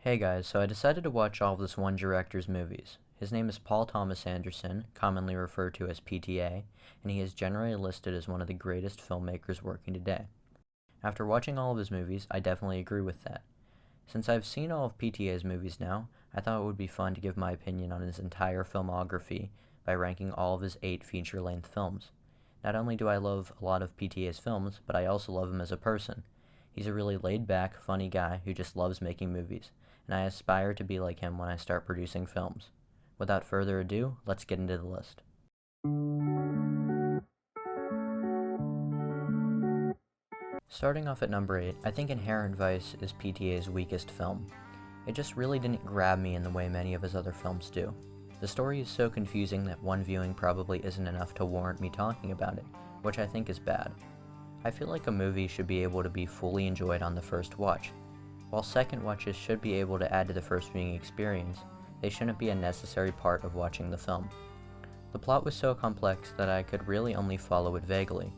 Hey guys, so I decided to watch all of this one director's movies. His name is Paul Thomas Anderson, commonly referred to as PTA, and he is generally listed as one of the greatest filmmakers working today. After watching all of his movies, I definitely agree with that. Since I've seen all of PTA's movies now, I thought it would be fun to give my opinion on his entire filmography by ranking all of his 8 feature-length films. Not only do I love a lot of PTA's films, but I also love him as a person. He's a really laid-back, funny guy who just loves making movies, and I aspire to be like him when I start producing films. Without further ado, let's get into the list. Starting off at number 8, I think Inherent Vice is PTA's weakest film. It just really didn't grab me in the way many of his other films do. The story is so confusing that one viewing probably isn't enough to warrant me talking about it, which I think is bad. I feel like a movie should be able to be fully enjoyed on the first watch. While second watches should be able to add to the first viewing experience, they shouldn't be a necessary part of watching the film. The plot was so complex that I could really only follow it vaguely.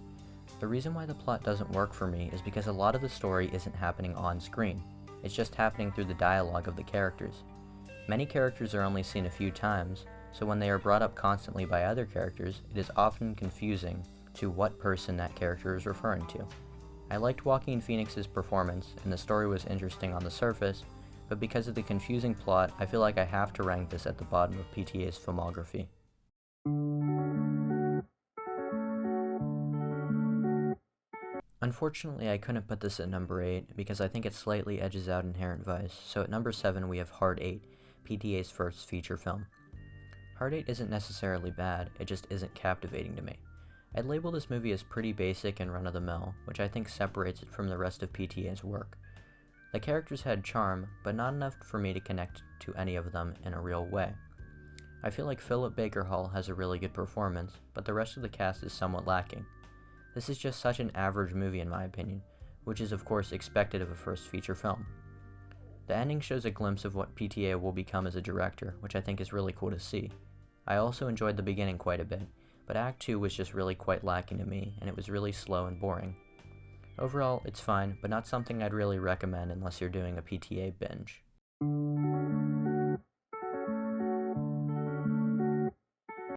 The reason why the plot doesn't work for me is because a lot of the story isn't happening on screen. It's just happening through the dialogue of the characters. Many characters are only seen a few times, so when they are brought up constantly by other characters, it is often confusing to what person that character is referring to. I liked Joaquin Phoenix's performance, and the story was interesting on the surface, but because of the confusing plot, I feel like I have to rank this at the bottom of PTA's filmography. Unfortunately, I couldn't put this at number 8 because I think it slightly edges out Inherent Vice, so at number 7 we have Hard 8, PTA's first feature film. Hard 8 isn't necessarily bad, it just isn't captivating to me. I'd label this movie as pretty basic and run-of-the-mill, which I think separates it from the rest of PTA's work. The characters had charm, but not enough for me to connect to any of them in a real way. I feel like Philip Baker Hall has a really good performance, but the rest of the cast is somewhat lacking. This is just such an average movie in my opinion, which is of course expected of a first feature film. The ending shows a glimpse of what PTA will become as a director, which I think is really cool to see. I also enjoyed the beginning quite a bit, but Act 2 was just really quite lacking to me, and it was really slow and boring. Overall, it's fine, but not something I'd really recommend unless you're doing a PTA binge.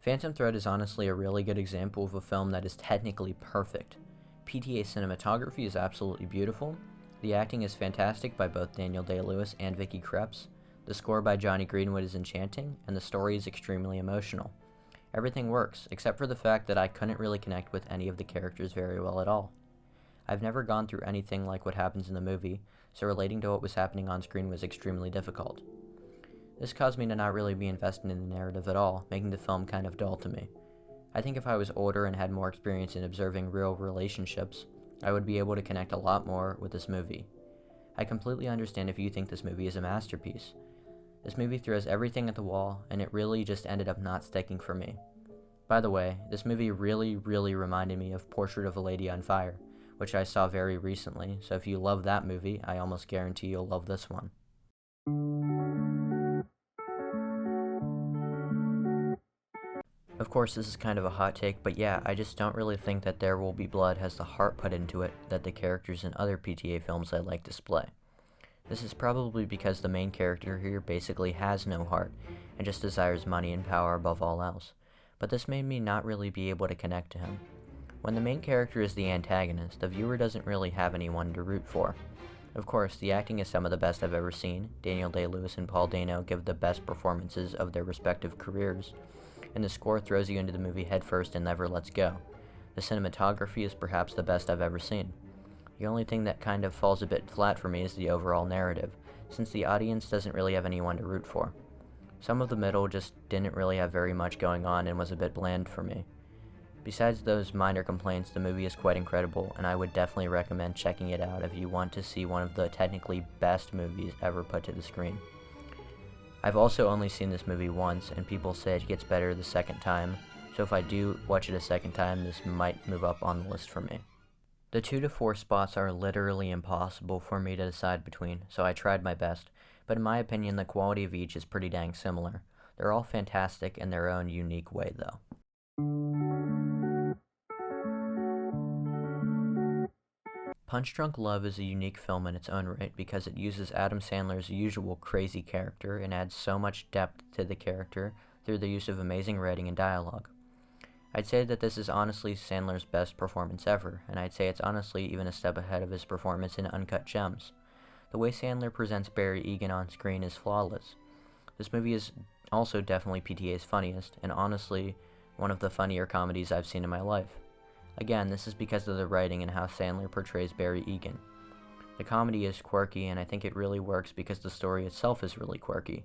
Phantom Thread is honestly a really good example of a film that is technically perfect. PTA cinematography is absolutely beautiful, the acting is fantastic by both Daniel Day-Lewis and Vicky Krieps, the score by Johnny Greenwood is enchanting, and the story is extremely emotional. Everything works, except for the fact that I couldn't really connect with any of the characters very well at all. I've never gone through anything like what happens in the movie, so relating to what was happening on screen was extremely difficult. This caused me to not really be invested in the narrative at all, making the film kind of dull to me. I think if I was older and had more experience in observing real relationships, I would be able to connect a lot more with this movie. I completely understand if you think this movie is a masterpiece. This movie throws everything at the wall, and it really just ended up not sticking for me. By the way, this movie really reminded me of Portrait of a Lady on Fire, which I saw very recently, so if you love that movie, I almost guarantee you'll love this one. Of course, this is kind of a hot take, but yeah, I just don't really think that There Will Be Blood has the heart put into it that the characters in other PTA films I like display. This is probably because the main character here basically has no heart, and just desires money and power above all else, but this made me not really be able to connect to him. When the main character is the antagonist, the viewer doesn't really have anyone to root for. Of course, the acting is some of the best I've ever seen. Daniel Day-Lewis and Paul Dano give the best performances of their respective careers, and the score throws you into the movie headfirst and never lets go. The cinematography is perhaps the best I've ever seen. The only thing that kind of falls a bit flat for me is the overall narrative, since the audience doesn't really have anyone to root for. Some of the middle just didn't really have very much going on and was a bit bland for me. Besides those minor complaints, the movie is quite incredible, and I would definitely recommend checking it out if you want to see one of the technically best movies ever put to the screen. I've also only seen this movie once, and people say it gets better the second time, so if I do watch it a second time, this might move up on the list for me. The 2 to 4 spots are literally impossible for me to decide between, so I tried my best, but in my opinion the quality of each is pretty dang similar. They're all fantastic in their own unique way though. Punch Drunk Love is a unique film in its own right because it uses Adam Sandler's usual crazy character and adds so much depth to the character through the use of amazing writing and dialogue. I'd say that this is honestly Sandler's best performance ever, and I'd say it's honestly even a step ahead of his performance in Uncut Gems. The way Sandler presents Barry Egan on screen is flawless. This movie is also definitely PTA's funniest, and honestly, one of the funnier comedies I've seen in my life. Again, this is because of the writing and how Sandler portrays Barry Egan. The comedy is quirky, and I think it really works because the story itself is really quirky.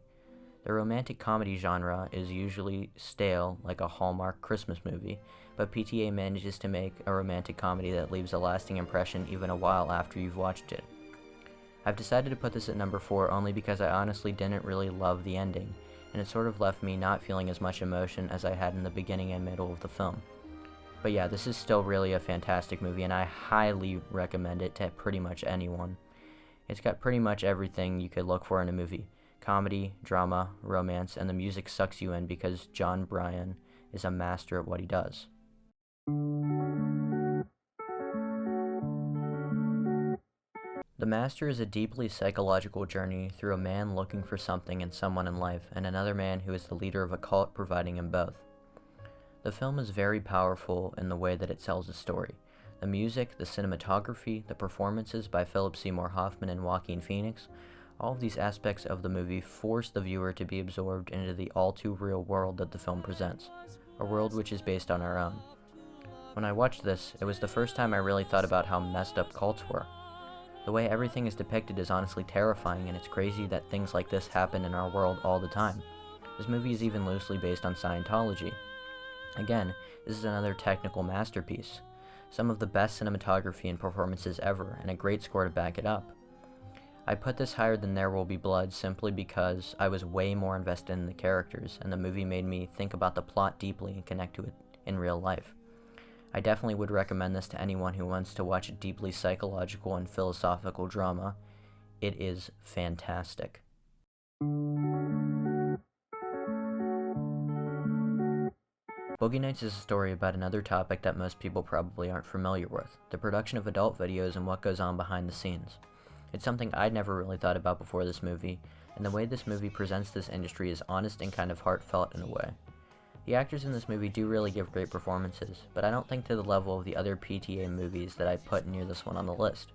The romantic comedy genre is usually stale, like a Hallmark Christmas movie, but PTA manages to make a romantic comedy that leaves a lasting impression even a while after you've watched it. I've decided to put this at number 4 only because I honestly didn't really love the ending, and it sort of left me not feeling as much emotion as I had in the beginning and middle of the film. But yeah, this is still really a fantastic movie, and I highly recommend it to pretty much anyone. It's got pretty much everything you could look for in a movie. Comedy, drama, romance, and the music sucks you in because John Bryan is a master at what he does. The Master is a deeply psychological journey through a man looking for something in someone in life, and another man who is the leader of a cult providing him both. The film is very powerful in the way that it tells a story. The music, the cinematography, the performances by Philip Seymour Hoffman and Joaquin Phoenix, all of these aspects of the movie force the viewer to be absorbed into the all-too-real world that the film presents, a world which is based on our own. When I watched this, it was the first time I really thought about how messed up cults were. The way everything is depicted is honestly terrifying, and it's crazy that things like this happen in our world all the time. This movie is even loosely based on Scientology. Again, this is another technical masterpiece. Some of the best cinematography and performances ever, and a great score to back it up. I put this higher than There Will Be Blood simply because I was way more invested in the characters, and the movie made me think about the plot deeply and connect to it in real life. I definitely would recommend this to anyone who wants to watch a deeply psychological and philosophical drama. It is fantastic. Boogie Nights is a story about another topic that most people probably aren't familiar with, the production of adult videos and what goes on behind the scenes. It's something I'd never really thought about before this movie, and the way this movie presents this industry is honest and kind of heartfelt in a way. The actors in this movie do really give great performances, but I don't think to the level of the other PTA movies that I put near this one on the list.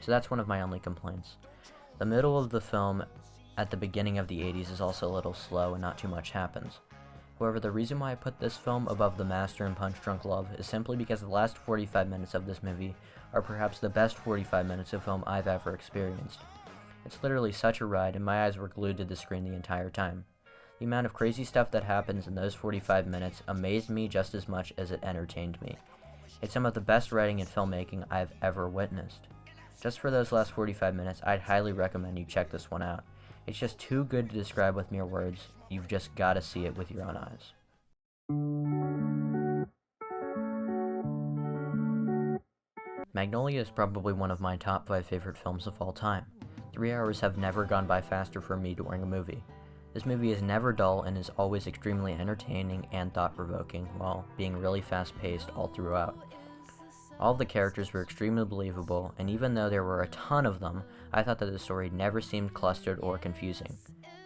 So that's one of my only complaints. The middle of the film at the beginning of the 80s is also a little slow and not too much happens. However, the reason why I put this film above The Master and Punch Drunk Love is simply because the last 45 minutes of this movie are perhaps the best 45 minutes of film I've ever experienced. It's literally such a ride, and my eyes were glued to the screen the entire time. The amount of crazy stuff that happens in those 45 minutes amazed me just as much as it entertained me. It's some of the best writing and filmmaking I've ever witnessed. Just for those last 45 minutes, I'd highly recommend you check this one out. It's just too good to describe with mere words. You've just got to see it with your own eyes. Magnolia is probably one of my top 5 favorite films of all time. 3 hours have never gone by faster for me during a movie. This movie is never dull and is always extremely entertaining and thought-provoking, while being really fast-paced all throughout. All of the characters were extremely believable, and even though there were a ton of them, I thought that the story never seemed clustered or confusing.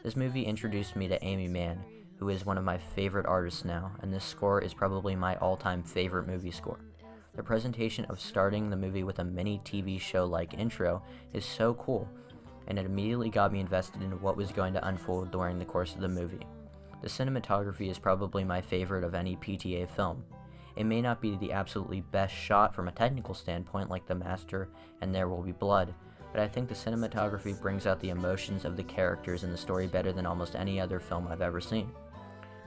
This movie introduced me to Amy Mann, who is one of my favorite artists now, and this score is probably my all-time favorite movie score. The presentation of starting the movie with a mini TV show-like intro is so cool, and it immediately got me invested in what was going to unfold during the course of the movie. The cinematography is probably my favorite of any PTA film. It may not be the absolutely best shot from a technical standpoint like The Master and There Will Be Blood, but I think the cinematography brings out the emotions of the characters in the story better than almost any other film I've ever seen.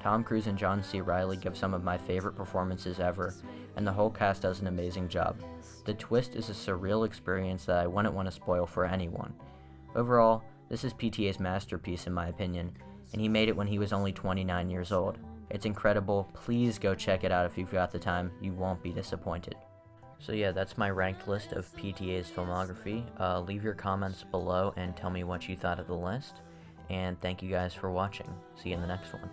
Tom Cruise and John C. Reilly give some of my favorite performances ever, and the whole cast does an amazing job. The twist is a surreal experience that I wouldn't want to spoil for anyone. Overall, this is PTA's masterpiece in my opinion, and he made it when he was only 29 years old. It's incredible. Please go check it out if you've got the time. You won't be disappointed. So yeah, that's my ranked list of PTA's filmography. Leave your comments below and tell me what you thought of the list. And thank you guys for watching. See you in the next one.